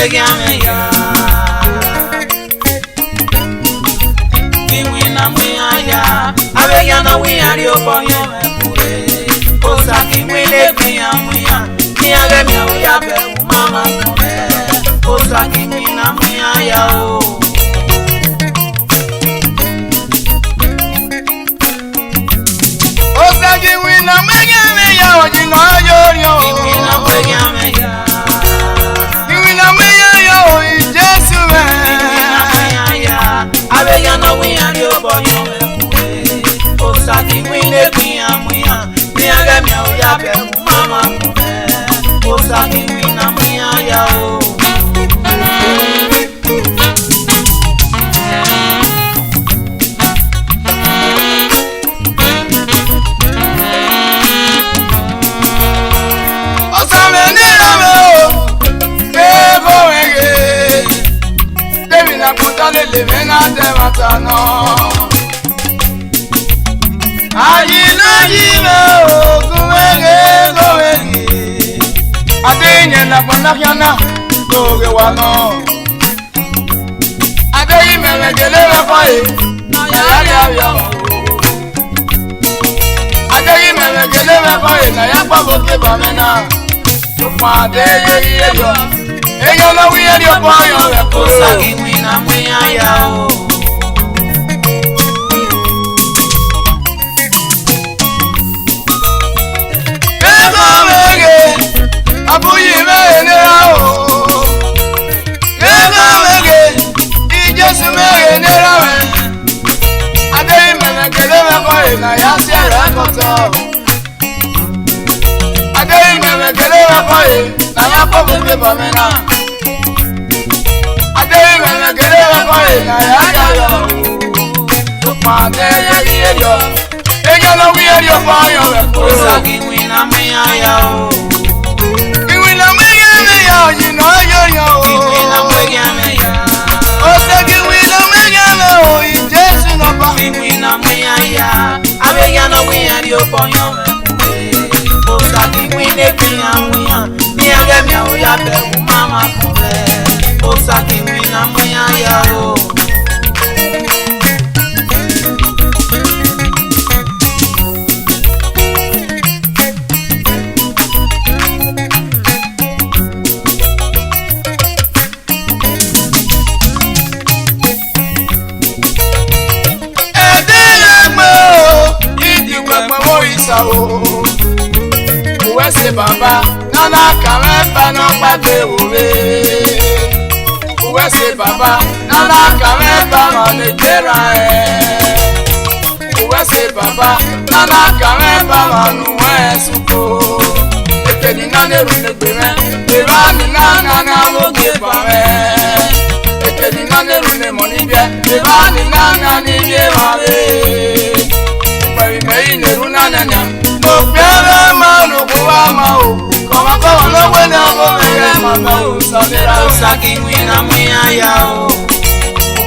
mueghian ya. Kiwina mueghian ya. Abegia na wiari oponyo mekure. Osa kiwine mueghian. Niage mi ya be mama kome. Osa kiwina mueghian ya o. Osagiwina mueghian ya ojino yoyo. Kiwina mueghian ya. Kiwina mueghian ya o Jesu me. Kiwina mueghian ya. Abegia na wiari oponyo mekure. Osa kiwine mueghian. Niage mi ya be mama kome. Osa kiwina mueghian ya o. Livena de matano ayina yime o kumege adinye na bonakiana toge wano adayi melegele rafae na ya ya adayi melegele rafae na ya baboke bamena tuma de ye yo eyo no wi eri obo yo re ko Osagiwina mueghian ya o. Ego wege abuyi mene o. Ego wege Jesu mene rawe. Adei mene kele me ko na ya se ra koto. Adei mene kele me ko na ya ko bu ba mena. Adei mene kele me ko na ya yo. Ma de ye yo. Ego no wi eri o pa yo we ko. Osagiwina mueghian ya o. Kiwina mueghian ya ojino yoyo. Kiwina mueghian ya. Osagiwina mueghian o Jesu no ba. Kiwina mueghian ya. Abegia na wiari oponyo mekure. Osagiwina mueghian. Niage mi ya be mama kome. Osagiwina mueghian ya o. Uwese baba nana kamemba no pate ure. Uwese baba nana kamemba mane jera Uwese baba nana kamemba manu wesuko. Ekeni nane rune gbeme, ebani nana na moge bame. Ekeni nane rune monibye, ebani nana ni bye bame. Bari mei ne runa nanya. Opiara manu kuwa mau, kama kwa lowe na mwenye mama usamira. Osagiwina mueghian ya o.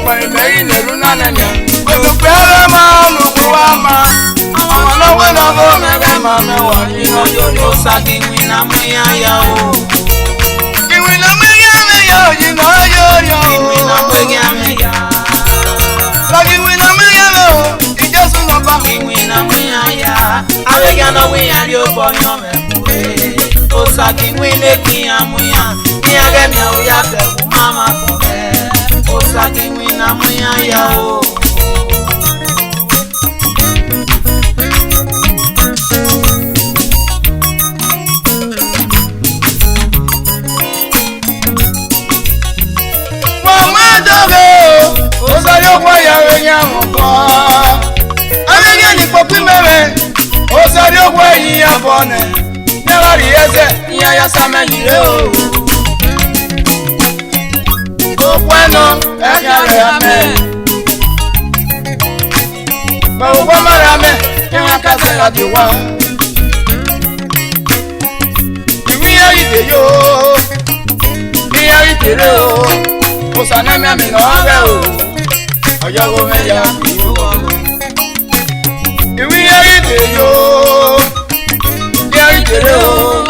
Bari mei ne runa nanya. Opiara manu kuwa mau, kama lowe na mwenye mama wajino yoyo. Osagiwina mueghian ya o. Kiwina mueghian ya ojino yoyo. Kiwina mueghian ya. Kiwina mueghian o Jesu no ba. Kiwina mueghian ya. Abegia na wiari oponyo mekure. Osagiwina mueghian. Niage mi ya be mama kome. Osagiwina mueghian ya o. Mama dogo osayo kwa ya wenya mko. Abegia ni popi meme osayo kwa ya bone. Nyawari eze ya same yire o. Okweno ekare ame. Ba ogwa mara ame ya kase la diwa. Iwi ya ide yo. Iya ide o. Osane me mi no abe o. Oyo go me ya yo. Iwi ya ide yo. Ya ide o.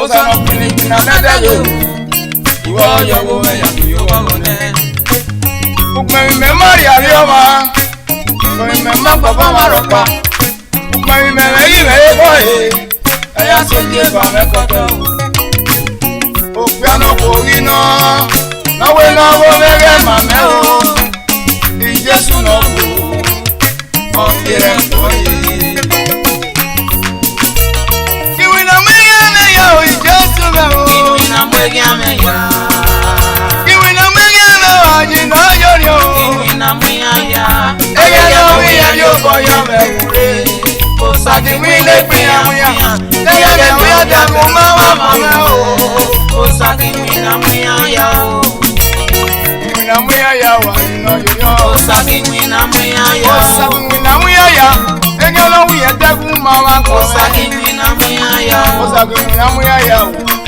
Osano pini na meda yo. wo yo wo me ya yo wo ne ukme me Maria rioma me ma papa maropa ukme me yi me boy eya soje ba me koto okpe no ko ri no na wo mege ma me o di Jesu no ko o kire ko yi kiwina me ya o Jesu me o kiwina mweghian me ya kiwina me o ji no yo yo kiwina mweghian ya eya no wi ya yo bo yo me ure OSAGIWINA MUEGHIAN eya me wi ada mo ma wa ma me o OSAGIWINA mweghian ya kiwina mweghian ya wa no yo yo OSAGIWINA mweghian ya OSAGIWINA mweghian ya eya no wi ada ku ma wa ko OSAGIWINA mweghian ya OSAGIWINA mweghian ya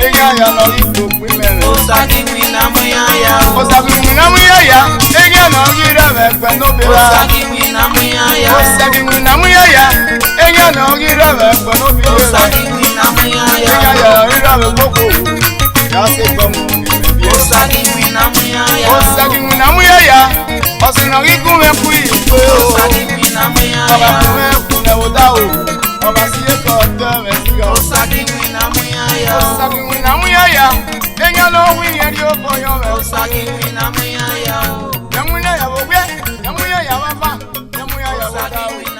eya ya no ri ko pi me OSAGIWINA mweghian ya OSAGIWINA mweghian ya eya no ri re me pe no be la OSAGIWINA mweghian ya OSAGIWINA mweghian ya eya no ri re me pe no be la OSAGIWINA mweghian ya eya ya ri re me koko ya se gbo mo ni me OSAGIWINA mweghian ya OSAGIWINA mweghian ya osina ri ku me ku ipe o OSAGIWINA mweghian baba ya ku me ku me wo da o baba si e ko te me si ga OSAGIWINA mweghian ya OSAGIWINA mweghian ya eya no wi ye ri o ko yo me OSAGIWINA mweghian ya ya mweghian ya wo gbe ya mweghian ya wa fa ya mweghian ya wo da o OSAGIWINA